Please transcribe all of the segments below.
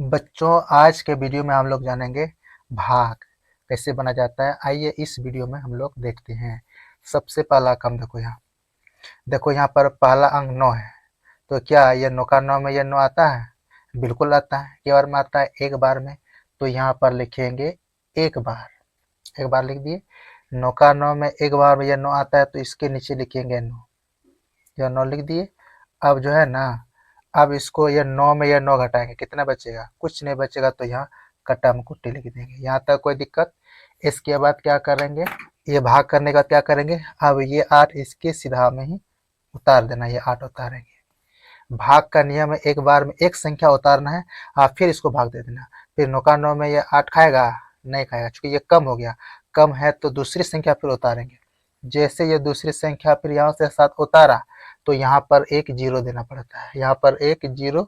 बच्चों, आज के वीडियो में हम लोग जानेंगे भाग कैसे बना जाता है। आइए इस वीडियो में हम लोग देखते हैं। सबसे पहला काम देखो यहाँ पर पहला अंक 9 है। तो क्या ये 9 का 9 में ये 9 आता है? बिल्कुल आता है। क्या बार में आता है? एक बार में। तो यहाँ पर लिखेंगे एक बार। एक बार लिख दिए। 9 का 9 में एक बार में ये 9 आता है, तो इसके नीचे लिखेंगे 9। यह 9 लिख दिए। अब जो है ना, अब इसको ये 9 में ये 9 घटाएंगे, कितना बचेगा? कुछ नहीं बचेगा। तो यहाँ कट्टा में कुट्टी लिख देंगे। यहाँ तक कोई दिक्कत? इसके बाद क्या करेंगे, ये भाग करने का क्या करेंगे, अब ये 8 इसके सीधा में ही उतार देना। ये 8 उतारेंगे। भाग का नियम है, एक बार में एक संख्या उतारना है और फिर इसको भाग दे देना। फिर 9 का 9 में ये 8 खाएगा? नहीं खाएगा, क्योंकि ये कम हो गया। कम है तो दूसरी संख्या फिर उतारेंगे। जैसे ये दूसरी संख्या फिर यहाँ से 7 उतारा, तो यहाँ पर एक जीरो देना पड़ता है। यहाँ पर एक जीरो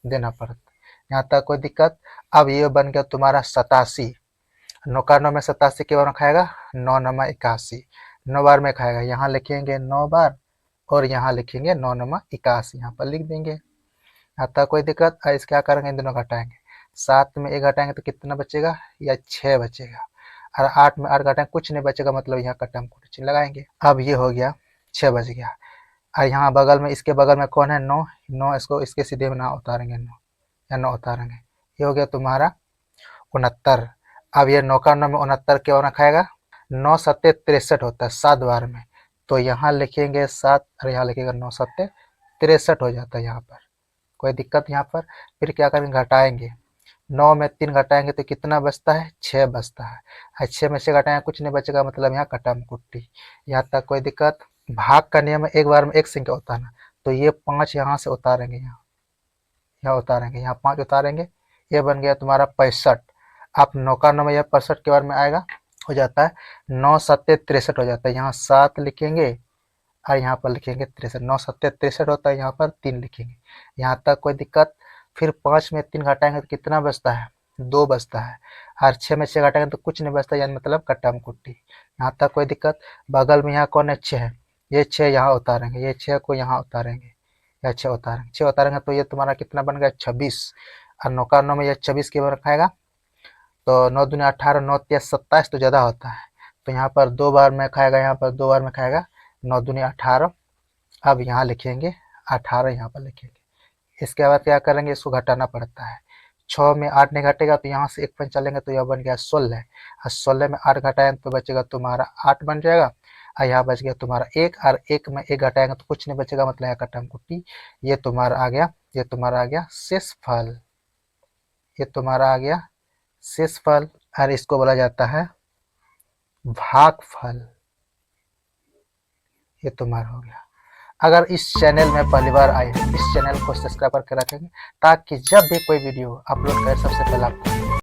देना पड़ता है। यहाँ तक कोई दिक्कत? अब ये बन गया तुम्हारा 87। 9 का 9 में 87 के बार में खाएगा? 9 9 81। 9 बार में खाएगा। यहाँ लिखेंगे 9 बार और यहाँ लिखेंगे 9 9 81। यहाँ पर लिख देंगे। यहाँ तक कोई दिक्कत? इस क्या करेंगे, इन दोनों घटाएंगे। 7 में 1 घटाएंगे तो कितना बचेगा? या 6 बचेगा। और 8 में 8 घटाएंगे, कुछ नहीं बचेगा, मतलब यहाँ कट्टा में कुछ लगाएंगे। अब ये हो गया 6 बच गया। और यहाँ बगल में, इसके बगल में कौन है? 9। 9 इसको इसके सीधे में ना उतारेंगे, 9 या 9 उतारेंगे। ये हो गया तुम्हारा 69। अब ये 9 का 9 में 69 के और खाएगा? 9 सत्ते 63 होता है 7 बार में। तो यहाँ लिखेंगे 7 और यहाँ लिखेगा 9 सत्ते 63 हो जाता है यहाँ पर। कोई दिक्कत यहाँ पर? फिर क्या करेंगे, घटाएंगे। 9 में 3 घटाएंगे तो कितना बचता है? 6 बचता है। और 6 में 6 घटाएंगे, कुछ नहीं बचेगा, मतलब यहाँ कट्टा में कुट्टी। यहाँ तक कोई दिक्कत? भाग का नियम है, एक बार में एक संख्या उतारना। तो ये 5 यहाँ से उतारेंगे, यहाँ उतारेंगे, यहाँ 5 उतारेंगे। ये बन गया तुम्हारा 65। आप 9 का 9 में यह 65 के बार में आएगा, हो जाता है 9 सत्ते 63 हो जाता है। यहाँ 7 लिखेंगे और यहाँ पर लिखेंगे 63। 9 सत्ते 63 होता है, यहाँ पर 3 लिखेंगे। यहाँ तक कोई दिक्कत? फिर 5 में 3 घटाएंगे तो कितना बचता है? 2 बचता है। और 6 में 6 घटाएंगे तो कुछ नहीं बचता, यानी मतलब कट्टा में कुट्टी। यहाँ तक कोई दिक्कत? बगल में यहाँ कौन है? 6 है। ये 6 यहाँ उतारेंगे, ये 6 को यहाँ उतारेंगे, या 6 उतारेंगे। 6 उतारेंगे तो ये तुम्हारा कितना बन गया? 26। और 9 का 9 में ये 26 के बार खाएगा, तो 9 दूनी 18, 9 तेईस 27 तो ज़्यादा होता है। तो यहाँ पर 2 बार में खाएगा, यहाँ पर 2 बार में खाएगा। 9 दूनी 18। अब यहाँ लिखेंगे 18, यहाँ पर लिखेंगे। इसके बाद क्या करेंगे, इसको घटाना पड़ता है। 6 में 8 नहीं घटेगा तो यहाँ से 1 पॉइंट चलेंगे, तो यह बन गया 16। और 16 में 8 घटाएंगे तो बचेगा तुम्हारा 8 बन जाएगा। और यहाँ बच गया तुम्हारा 1। और 1 में 1 घटाएंगे तो कुछ नहीं बचेगा, मतलब यहाँ कट्टा में कुट्टी। ये तुम्हारा आ गया, ये तुम्हारा आ गया शेषफल। ये तुम्हारा आ गया शेषफल। और इसको बोला जाता है भागफल। ये तुम्हारा हो गया। अगर इस चैनल में पहली बार आए हैं, इस चैनल को सब्सक्राइब करके रखेंगे, ताकि जब भी कोई वीडियो अपलोड करें सबसे पहले आपको